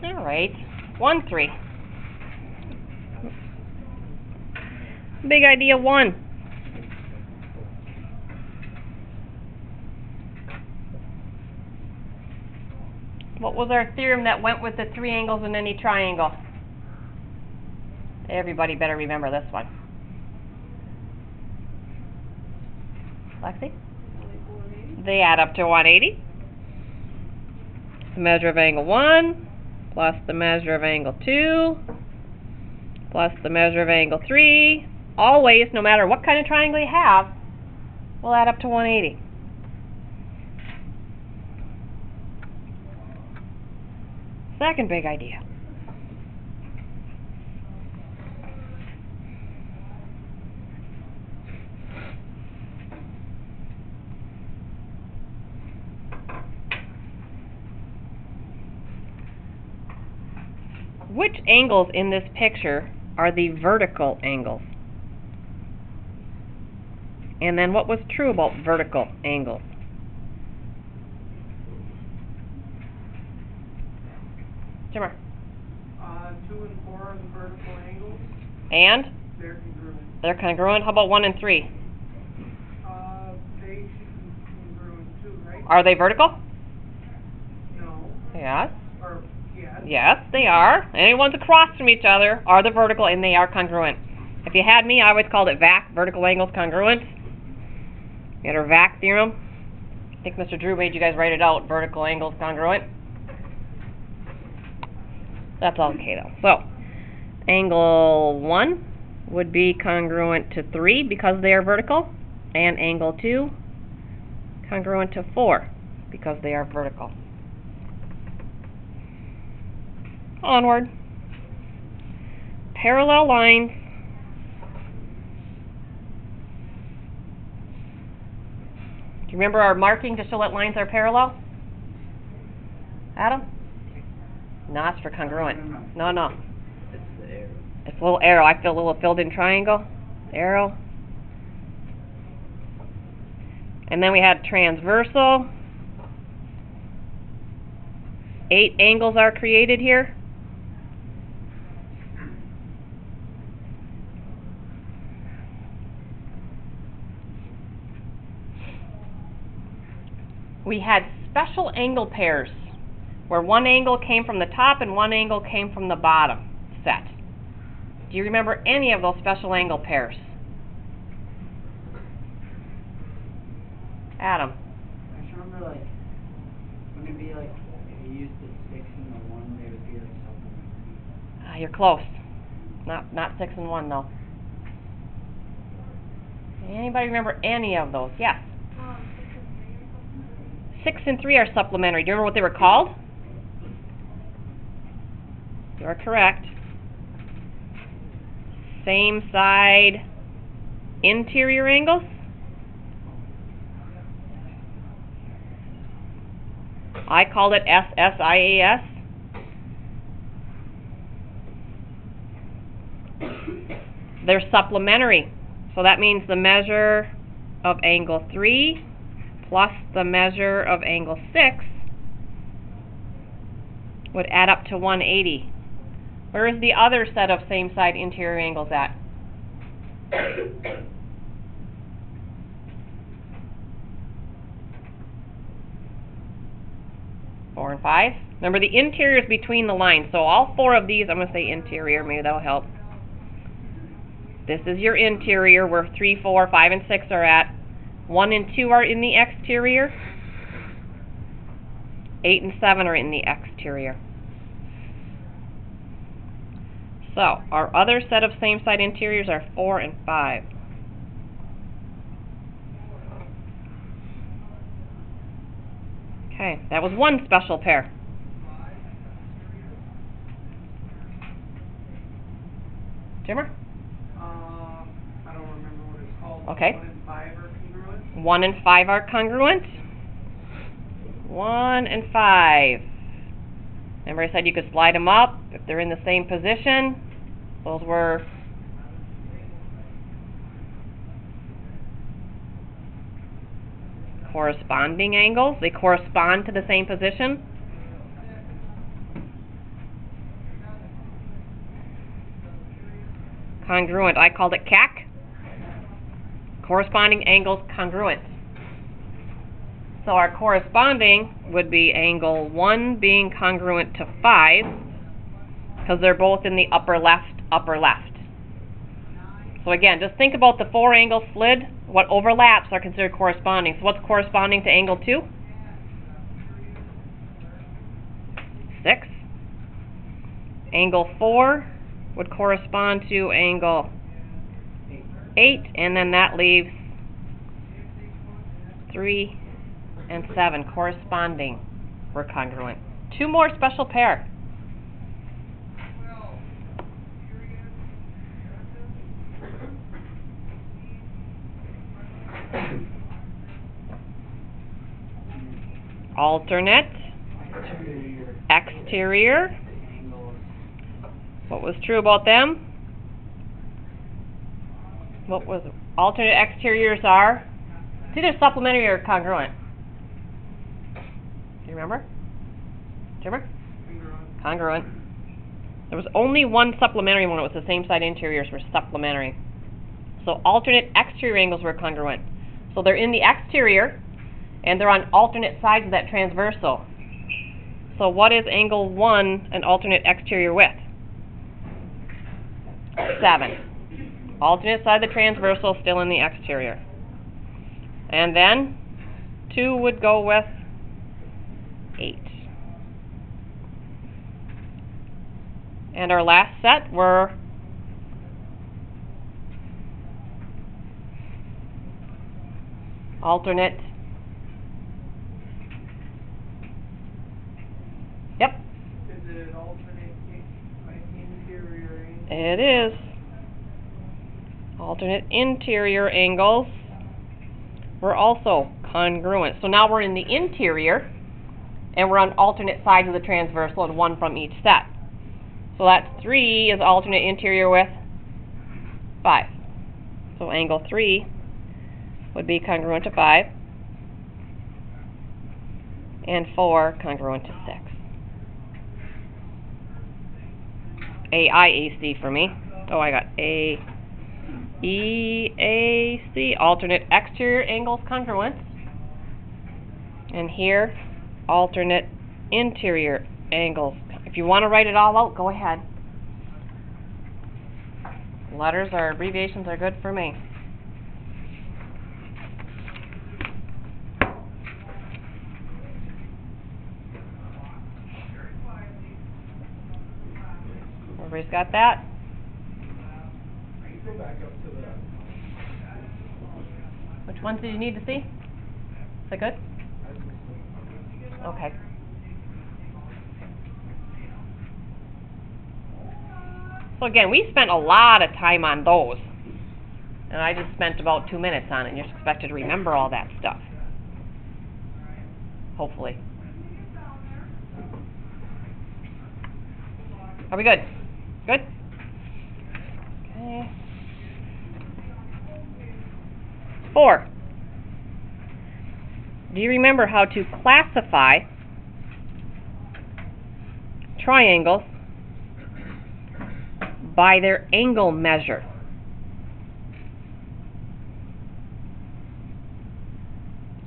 All right. 1, 3. Big idea 1. What was our theorem that went with the 3 angles in any triangle? Everybody better remember this one. Lexi? They add up to 180. The measure of angle 1 plus the measure of angle 2 plus the measure of angle 3. Always, no matter what kind of triangle you have, will add up to 180. Second big idea. Which angles in this picture are the vertical angles? And then what was true about vertical angles? Jimmer? 2 and 4 are the vertical angles. And? They're congruent. They're congruent. How about 1 and 3? They should be congruent too, right? Are they vertical? No. Yes. Or, yes. Yes, they are. Any ones across from each other are the vertical, and they are congruent. If you had me, I always called it VAC, vertical angles congruent. You had our VAC theorem. I think Mr. Drew made you guys write it out, vertical angles congruent. That's all okay, though. So, angle 1 would be congruent to 3 because they are vertical, and angle 2 congruent to 4 because they are vertical. Onward. Parallel lines. Do you remember our marking to show that lines are parallel? Adam? No, it's for congruent. No. It's the arrow. It's a little arrow. I feel a little filled in triangle. Arrow. And then we had transversal. 8 angles are created here. We had special angle pairs where one angle came from the top and one angle came from the bottom set. Do you remember any of those special angle pairs? Adam? I just remember, like, wouldn't it be like, if you used the 6 and the 1, they would be like supplementary? You're close. Not 6 and 1 though. Anybody remember any of those? Yes. 6 and 3 are supplementary. Do you remember what they were called? You are correct. Same side interior angles. I called it SSIAS. They're supplementary. So that means the measure of angle 3 plus the measure of angle 6 would add up to 180. Where is the other set of same side interior angles at? 4 and 5. Remember, the interior is between the lines. So all 4 of these, I'm going to say interior. Maybe that'll help. This is your interior where 3, 4, 5, and 6 are at. 1 and 2 are in the exterior. 8 and 7 are in the exterior. So, our other set of same side interiors are 4 and 5. Okay, that was one special pair. Jimmer? I don't remember what it's called. Okay. 1 and 5 are congruent. 1 and 5 are congruent. 1 and 5. Remember I said you could slide them up if they're in the same position. Those were corresponding angles. They correspond to the same position. congruent. I called it CAC. Corresponding angles congruent. So our corresponding would be angle 1 being congruent to 5, because they're both in the upper left, upper left. So again, just think about the 4 angle slid. What overlaps are considered corresponding. So what's corresponding to angle 2? 6. Angle 4 would correspond to angle 8, and then that leaves 3 and 7 corresponding were congruent. 2 more special pair. Alternate, exterior. What was true about them? What was alternate exteriors are? It's either supplementary or congruent. Do you remember? Do you remember? Congruent. There was only one supplementary one. It was the same side interiors were supplementary. So alternate exterior angles were congruent. So they're in the exterior, and they're on alternate sides of that transversal. So what is angle 1 an alternate exterior with? 7. Alternate side of the transversal still in the exterior. And then 2 would go with 8. And our last set were alternate. Yep. Is it an alternate interior angle? It is. Alternate interior angles were also congruent. So now we're in the interior, and we're on alternate sides of the transversal, and 1 from each set. So that's 3 is alternate interior with 5. So angle 3 would be congruent to 5, and 4 congruent to 6. AIAC for me. Oh, I got A, E, A, C. Alternate exterior angles congruent. And here, alternate interior angles. If you want to write it all out, go ahead. Letters or abbreviations are good for me. Everybody's got that? Go back up to the... Which ones did you need to see? Is that good? Okay. So again, we spent a lot of time on those. And I just spent about 2 minutes on it, and you're expected to remember all that stuff. Hopefully. Are we good? Good? Okay. 4. Do you remember how to classify triangles by their angle measure?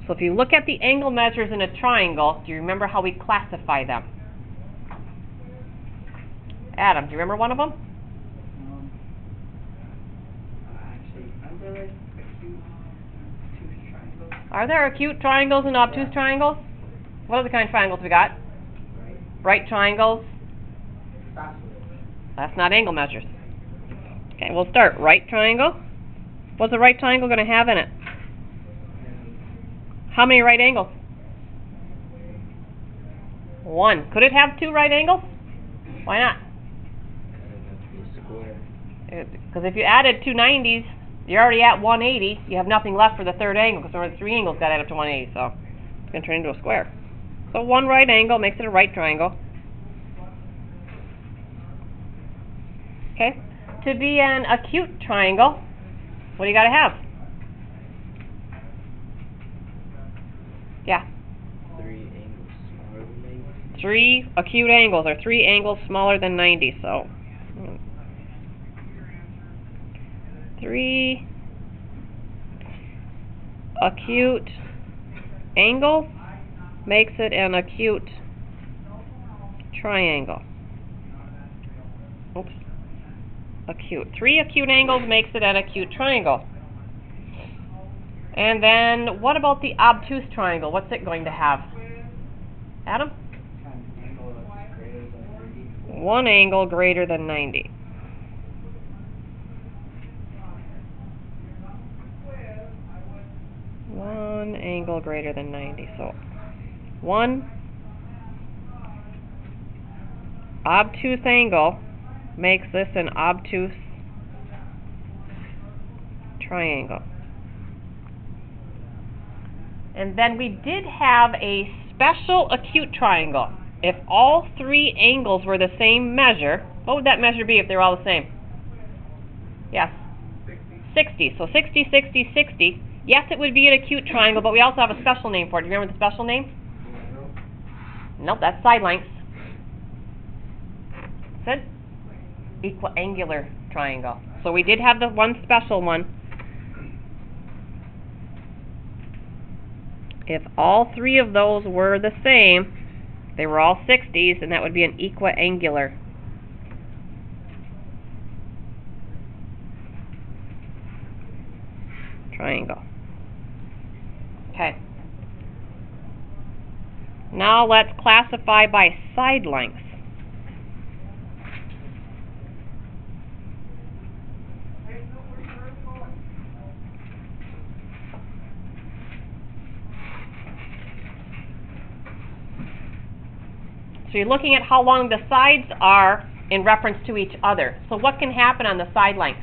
So if you look at the angle measures in a triangle, do you remember how we classify them? Adam, do you remember one of them? Actually, aren't there like acute obtuse triangles? Are there acute triangles and obtuse triangles? What other kind of triangles we got? Right? Right triangles? Isosceles. That's not angle measures. Okay, we'll start. Right triangle. What's a right triangle going to have in it? How many right angles? 1. Could it have 2 right angles? Why not? Because if you added 2 90s, you're already at 180. You have nothing left for the third angle, because the 3 angles got added up to 180, so it's going to turn into a square. So 1 right angle makes it a right triangle. Okay. To be an acute triangle, what do you got to have? Yeah. 3 angles smaller than 90. 3 acute angles, or 3 angles smaller than 90, so 3 acute angle makes it an acute triangle. Oops. Acute. 3 acute angles makes it an acute triangle. And then, what about the obtuse triangle? What's it going to have? Adam? One angle greater than 90. One angle greater than 90. So, one obtuse angle makes this an obtuse triangle. And then we did have a special acute triangle. If all 3 angles were the same measure, what would that measure be if they were all the same? Yes? 60. So 60, 60, 60. Yes, it would be an acute triangle, but we also have a special name for it. Do you remember the special name? Nope, that's side lengths. Said equiangular triangle. So we did have the one special one. If all 3 of those were the same, they were all 60s, and that would be an equiangular triangle. Okay. Now let's classify by side lengths. So you're looking at how long the sides are in reference to each other. So what can happen on the side length?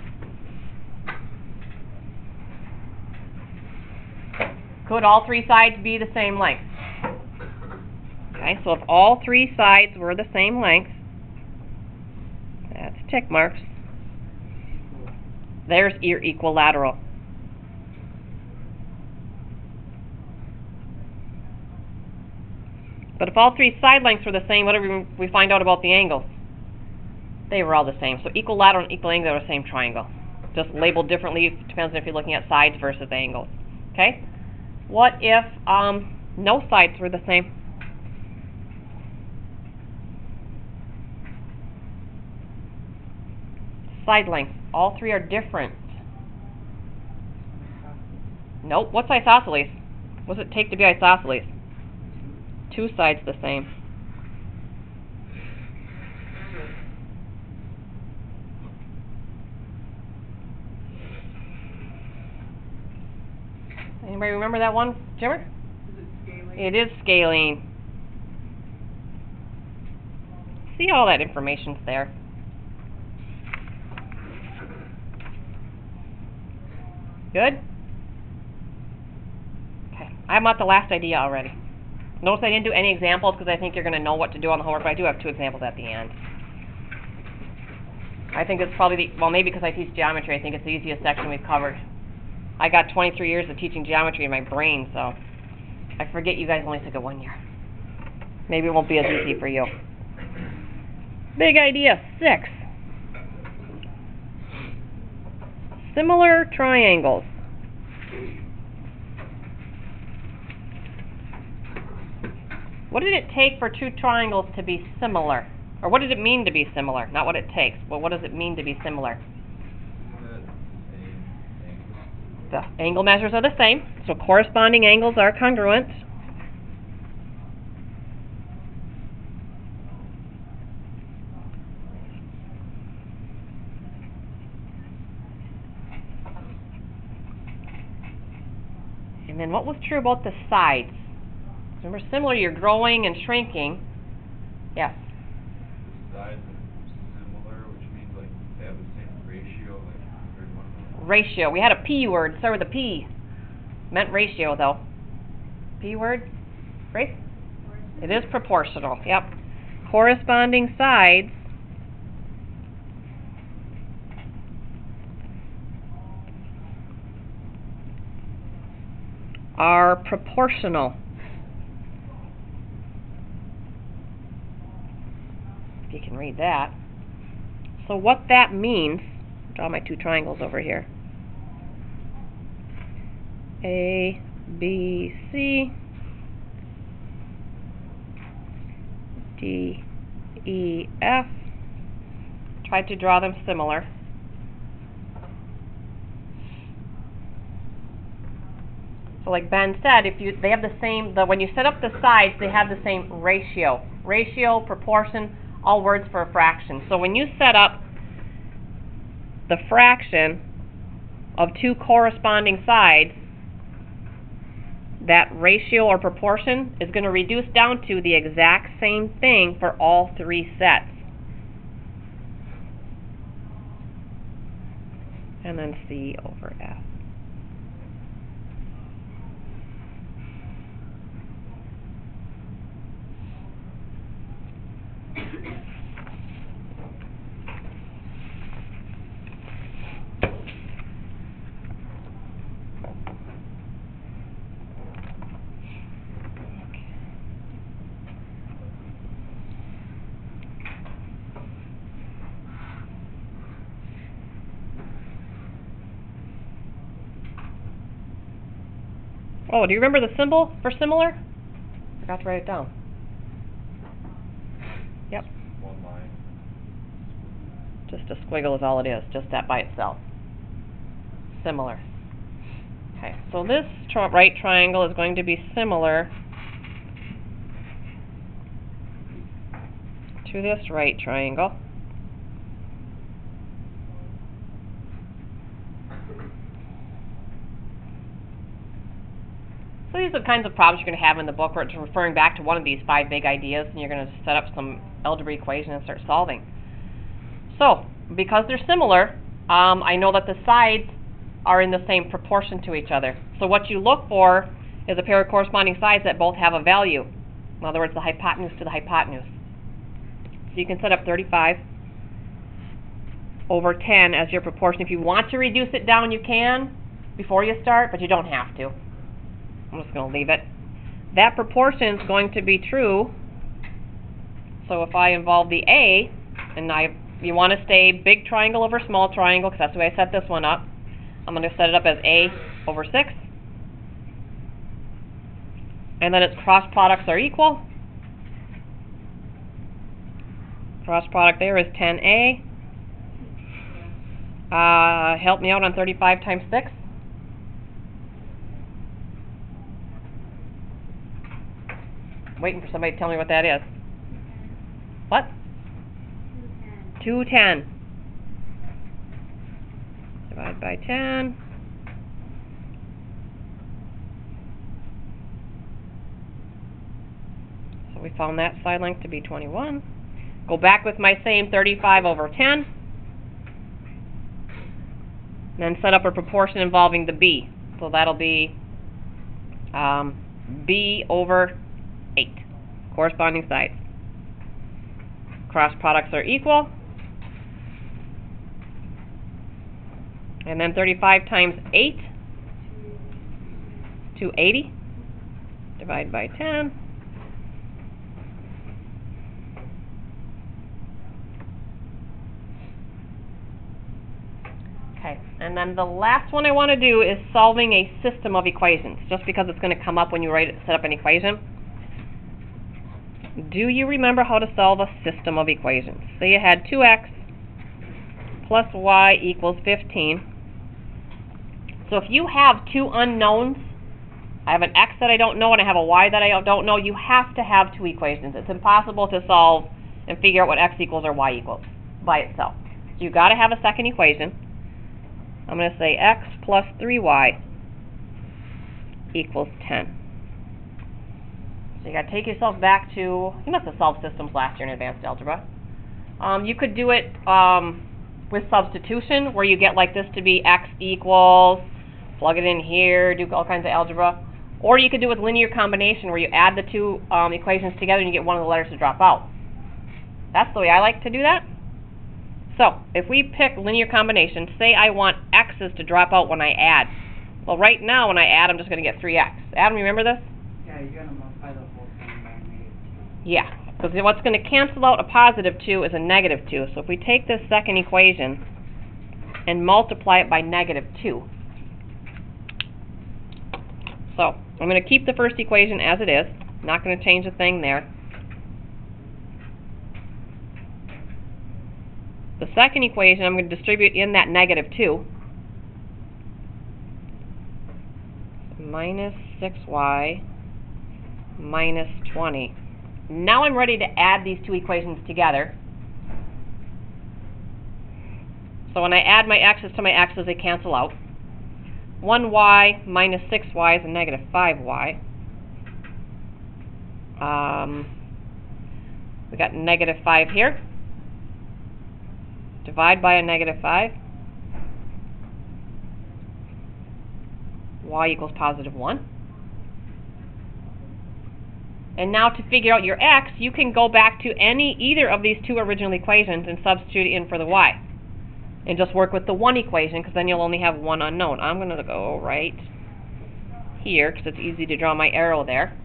Could all 3 sides be the same length? Okay, so if all 3 sides were the same length, that's tick marks. There's your equilateral. But if all 3 side lengths were the same, what do we find out about the angles? They were all the same. So equilateral and equiangular are the same triangle. Just labeled differently. It depends on if you're looking at sides versus angles. Okay? What if no sides were the same? Side length. All 3 are different. Nope. What's isosceles? What does it take to be isosceles? 2 sides the same. Anybody remember that one, Jimmer? Is it scaling? It is scaling. See, all that information's there. Good? Okay, I'm at the last idea already. Notice I didn't do any examples because I think you're going to know what to do on the homework, but I do have 2 examples at the end. I think it's probably well, maybe because I teach geometry, I think it's the easiest section we've covered. I got 23 years of teaching geometry in my brain, so I forget you guys only took it 1 year. Maybe it won't be as easy for you. Big idea 6. Similar triangles. What did it take for 2 triangles to be similar? Or what does it mean to be similar? Not what it takes, but what does it mean to be similar? The angle measures are the same, so corresponding angles are congruent. And then what was true about the sides? Remember, similar, you're growing and shrinking. Yes? The sides are similar, which means like they have the same ratio, like compared to one another. Ratio. We had a P word, start with a P. Meant ratio, though. P word? Right? It is proportional, yep. Corresponding sides are proportional. If you can read that. So what that means, draw my 2 triangles over here. A, B, C, D, E, F. Try to draw them similar. So like Ben said, they have the same, when you set up the sides, they have the same ratio. Ratio, proportion, all words for a fraction. So when you set up the fraction of two corresponding sides, that ratio or proportion is going to reduce down to the exact same thing for all three sets. And then C over F. Oh, do you remember the symbol for similar? Forgot to write it down. Yep. One line. Just a squiggle is all it is, just that by itself. Similar. Okay, so this right triangle is going to be similar to this right triangle. So these are the kinds of problems you're going to have in the book where it's referring back to one of these 5 big ideas and you're going to set up some algebra equation and start solving. So, because they're similar, I know that the sides are in the same proportion to each other. So what you look for is a pair of corresponding sides that both have a value. In other words, the hypotenuse to the hypotenuse. So you can set up 35 over 10 as your proportion. If you want to reduce it down, you can before you start, but you don't have to. I'm just going to leave it. That proportion is going to be true. So if I involve the A, and you want to stay big triangle over small triangle, because that's the way I set this one up. I'm going to set it up as A over 6. And then its cross products are equal. Cross product there is 10A. Help me out on 35 times 6. Waiting for somebody to tell me what that is. What? 210. Divide by 10. So we found that side length to be 21. Go back with my same 35 over 10. And then set up a proportion involving the B. So that'll be B over 8. Corresponding sides. Cross products are equal. And then 35 times 8, 280. Divide by 10. Okay, and then the last one I want to do is solving a system of equations, just because it's going to come up when you set up an equation. Do you remember how to solve a system of equations? Say you had 2x plus y equals 15. So if you have two unknowns, I have an x that I don't know and I have a y that I don't know, you have to have two equations. It's impossible to solve and figure out what x equals or y equals by itself. So you've got to have a second equation. I'm going to say x plus 3y equals 10. So you got to take yourself back to, you must have solved systems last year in advanced algebra. You could do it with substitution, where you get like this to be x equals, plug it in here, do all kinds of algebra. Or you could do it with linear combination, where you add the two equations together and you get one of the letters to drop out. That's the way I like to do that. So, if we pick linear combination, say I want x's to drop out when I add. Well, right now when I add, I'm just going to get 3x. Adam, remember this? Yeah, you're going to multiply the whole thing by -2. Yeah, because what's going to cancel out a positive 2 is a negative 2. So if we take this second equation and multiply it by -2, So, I'm going to keep the first equation as it is. Not going to change a thing there. The second equation, I'm going to distribute in that negative 2. Minus 6y minus 20. Now I'm ready to add these two equations together. So when I add my x's to my x's, they cancel out. 1y minus 6y is a negative 5y. We got negative 5 here. Divide by a negative 5. Y equals positive 1. And now to figure out your x, you can go back to either of these two original equations and substitute in for the y. And just work with the one equation, because then you'll only have one unknown. I'm going to go right here, because it's easy to draw my arrow there.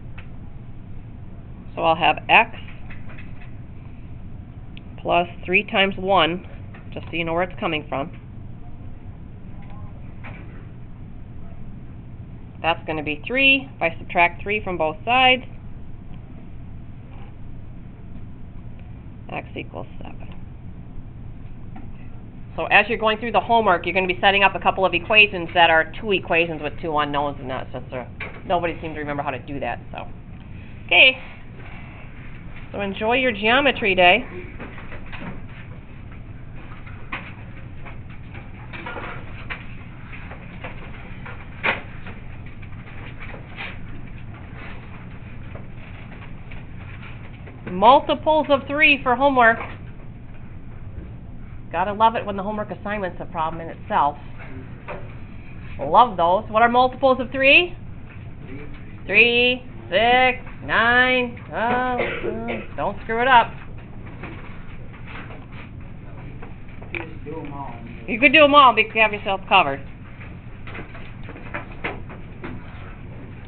So I'll have x plus 3 times 1, just so you know where it's coming from. That's going to be 3. If I subtract 3 from both sides, x equals 7. So as you're going through the homework, you're going to be setting up a couple of equations that are two equations with two unknowns, and that's just nobody seemed to remember how to do that. So, okay. So enjoy your geometry day. Multiples of 3 for homework. Gotta love it when the homework assignment's a problem in itself. Love those. What are multiples of 3? 3, 6, 9. Don't screw it up. You just do them all. You could do them all because you have yourself covered.